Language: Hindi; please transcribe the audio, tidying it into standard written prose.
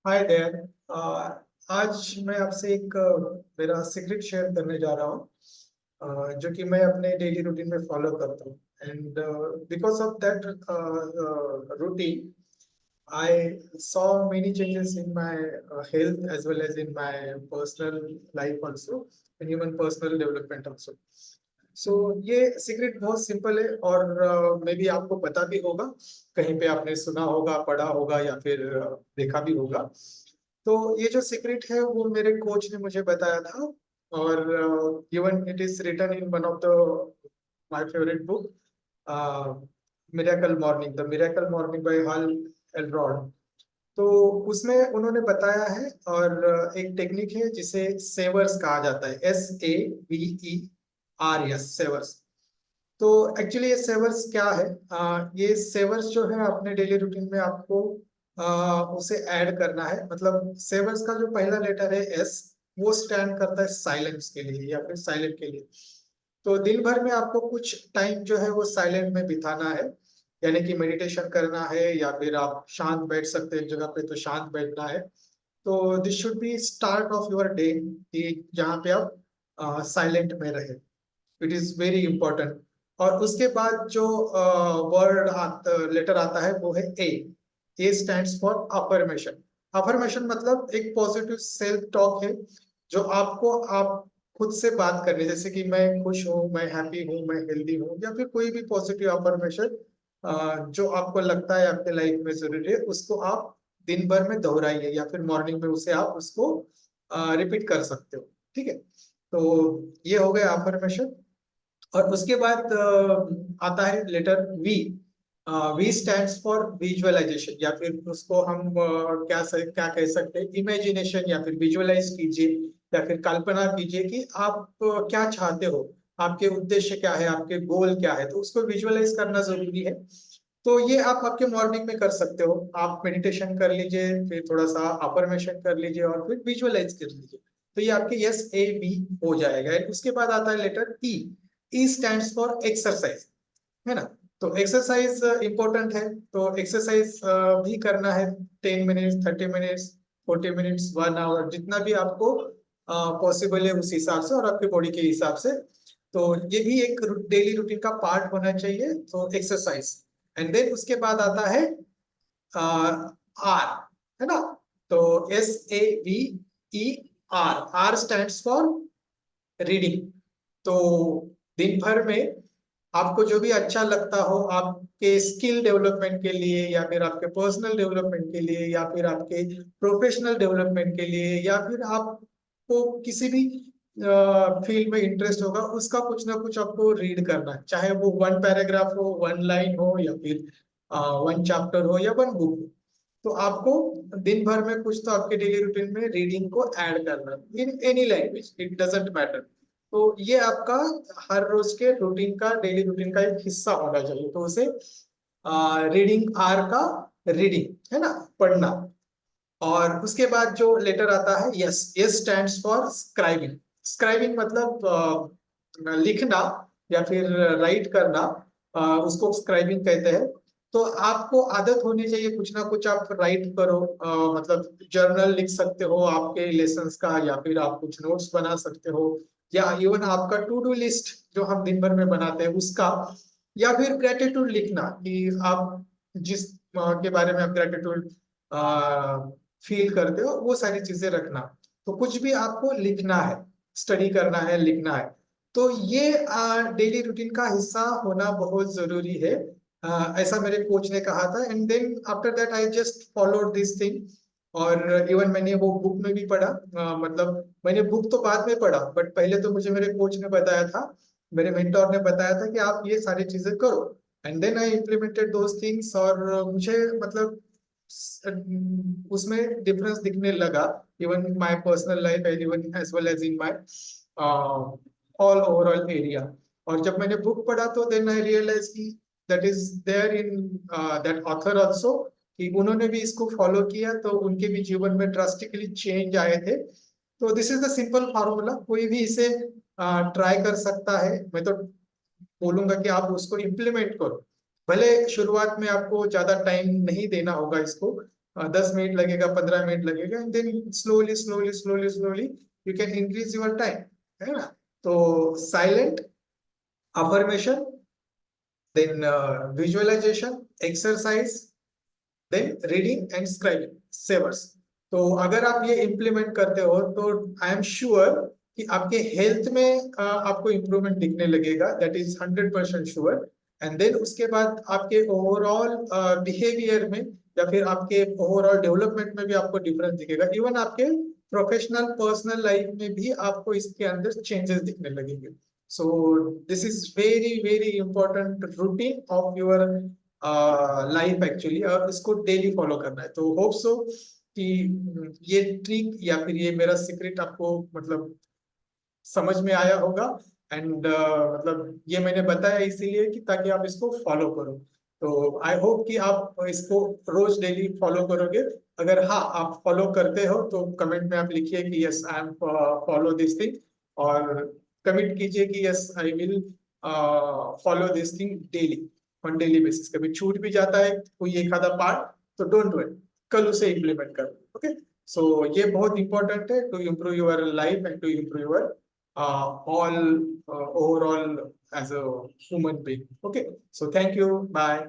Hi there. आज मैं आपसे एक मेरा सीक्रेट शेयर करने जा रहा हूँ, जो कि मैं अपने डेली रूटीन में फॉलो करता हूँ। And because of that routine I saw many changes in my health as well as in my personal life also, and even personal development also. So ये सीक्रेट बहुत सिंपल है और मे बी आपको पता भी होगा, कहीं पे आपने सुना होगा, पढ़ा होगा या फिर देखा भी होगा। तो ये जो सीक्रेट है वो मेरे कोच ने मुझे बताया था, और even it is written in one of the my favourite book, miracle morning, the miracle morning by Hal Elrod. तो उसमें उन्होंने बताया है, और एक टेक्निक है जिसे सेवर्स कहा जाता है, SAVERS, सेवर्स। तो एक्चुअली ये सेवर्स क्या है? ये सेवर्स जो है अपने डेली रूटीन में आपको उसे ऐड करना है। मतलब सेवर्स का जो पहला लेटर है S, वो स्टैंड करता है साइलेंस के लिए या फिर साइलेंट के लिए। तो दिन भर में आपको कुछ टाइम जो है वो साइलेंट में बिताना है, यानी कि मेडिटेशन करना है या फिर आप शांत बैठ सकते हैं एक जगह पे, तो शांत बैठना है। तो this should be start of your day, कि जहाँ पे आप साइलेंट में रहे। It is very important. और उसके बाद जो लेटर आता है वो है A. A stands for affirmation. Affirmation मतलब एक पॉजिटिव सेल्फ टॉक है, जो आपको आप खुद से बात करनी, जैसे कि मैं खुश हूँ, मैं हैप्पी हूँ, मैं हेल्दी हूँ, या फिर कोई भी पॉजिटिव अफर्मेशन जो आपको लगता है आपके लाइफ में जरूरी है, उसको आप दिन भर में दोहराइए या फिर मॉर्निंग में उसे आप उसको रिपीट कर सकते हो। ठीक है, तो ये हो गया अफर्मेशन। और उसके बाद आता है letter V. V stands for visualisation, या फिर उसको हम क्या कह सकते हैं, इमेजिनेशन, या फिर विजुअलाइज कीजिए या फिर कल्पना कीजिए कि आप क्या चाहते हो, आपके उद्देश्य क्या है, आपके गोल क्या है, तो उसको विजुअलाइज करना जरूरी है। तो ये आप आपके मॉर्निंग में कर सकते हो। आप मेडिटेशन कर लीजिए, फिर थोड़ा सा अफर्मेशन कर लीजिए और फिर विजुअलाइज कर लीजिए। तो ये आपके SAV हो जाएगा। उसके बाद आता है letter E. E stands for exercise, है ना। तो एक्सरसाइज इंपॉर्टेंट है, तो एक्सरसाइज भी करना है। 10 मिनट्स, 30 मिनट्स, 40 मिनट्स, 1 आवर, जितना भी आपको पॉसिबल है उस हिसाब से और आपके बॉडी के हिसाब से। तो ये भी एक डेली रूटीन का पार्ट होना चाहिए, तो एक्सरसाइज। एंड देन उसके बाद आता है आर, है ना। तो SAVER। R stands for reading. तो दिन भर में आपको जो भी अच्छा लगता हो, आपके स्किल डेवलपमेंट के लिए या फिर आपके पर्सनल डेवलपमेंट के लिए या फिर आपके प्रोफेशनल डेवलपमेंट के लिए या फिर आपको किसी भी फील्ड में इंटरेस्ट होगा, उसका कुछ ना कुछ आपको रीड करना है, चाहे वो 1 पैराग्राफ हो, 1 लाइन हो, या फिर 1 चैप्टर हो या 1 बुक हो। तो आपको दिन भर में कुछ तो आपके डेली रूटीन में रीडिंग को ऐड करना है, in any language, it doesn't matter. तो ये आपका हर रोज के रूटीन का, डेली रूटीन का एक हिस्सा होना चाहिए। तो उसे रीडिंग, आर का रीडिंग, है ना, पढ़ना। और उसके बाद जो लेटर आता है yes. Yes stands for scribing. Scribing मतलब लिखना या फिर राइट करना, उसको स्क्राइबिंग कहते हैं। तो आपको आदत होनी चाहिए कुछ ना कुछ आप राइट करो। मतलब जर्नल लिख सकते हो आपके लेसन्स का, या फिर आप कुछ नोट्स बना सकते हो, या इवन आपका टू डू लिस्ट जो हम दिन भर में बनाते हैं उसका, या फिर ग्रेटिट्यूड लिखना कि आप जिस के बारे में आप ग्रेटिट्यूड फील करते हो, वो सारी चीजें रखना। तो कुछ भी आपको लिखना है, स्टडी करना है, लिखना है। तो ये डेली रूटीन का हिस्सा होना बहुत जरूरी है, ऐसा मेरे कोच ने कहा था। And then after that I just followed this thing. और इवन मैंने वो बुक में भी पढ़ा, मतलब मैंने बुक तो बाद में पढ़ा, बट पहले तो मुझे मेरे कोच ने बताया था, मेरे मेंटोर ने बताया था कि आप ये सारी चीजें करो। And then I implemented those things, और मुझे मतलब उसमें डिफरेंस दिखने लगा, even in my personal life and even as well as in my all overall area. और जब मैंने बुक पढ़ा तो देन आई रियलाइज की that is there in that author also, कि उन्होंने भी इसको फॉलो किया तो उनके भी जीवन में ड्रास्टिकली चेंज आए थे। तो this is the simple formula, कोई भी इसे ट्राई कर सकता है। मैं तो बोलूंगा कि आप उसको इम्प्लीमेंट करो। भले शुरुआत में आपको ज्यादा टाइम नहीं देना होगा इसको, 10 मिनट लगेगा, 15 मिनट लगेगा, and then slowly you can increase your time, है ना। तो silent, affirmation, then visualisation, exercise, then reading and scribing, savers. तो अगर आप ये इम्प्लीमेंट करते हो तो आई एम श्योर कि आपके हेल्थ में आपको इम्प्रूवमेंट दिखने लगेगा, that is 100% sure. And then उसके बाद आपके ओवरऑल बिहेवियर में या फिर आपके ओवरऑल डेवलपमेंट में भी आपको डिफरेंस दिखेगा। इवन आपके प्रोफेशनल पर्सनल लाइफ में भी आपको इसके अंदर चेंजेस दिखने लगेंगे। So this is very very important routine of your life actually, और इसको डेली फॉलो करना है। तो होप सो कि ये ट्रिक या फिर ये मेरा सीक्रेट आपको मतलब समझ में आया होगा। एंड मतलब ये मैंने बताया इसीलिए कि ताकि आप इसको फॉलो करो। तो आई होप कि आप इसको रोज डेली फॉलो करोगे। अगर हाँ आप फॉलो करते हो तो कमेंट में आप लिखिए कि yes I am follow this thing, और कमिट कीजिए कि yes I will follow this thing daily, on daily basis. कभी छूट भी जाता है कोई एक आधा पार्ट तो डोंट वरी, कल उसे इम्प्लीमेंट करो। ओके, सो ये बहुत इंपॉर्टेंट है to improve your life and to improve your all overall as a human being. Okay, so thank you, bye.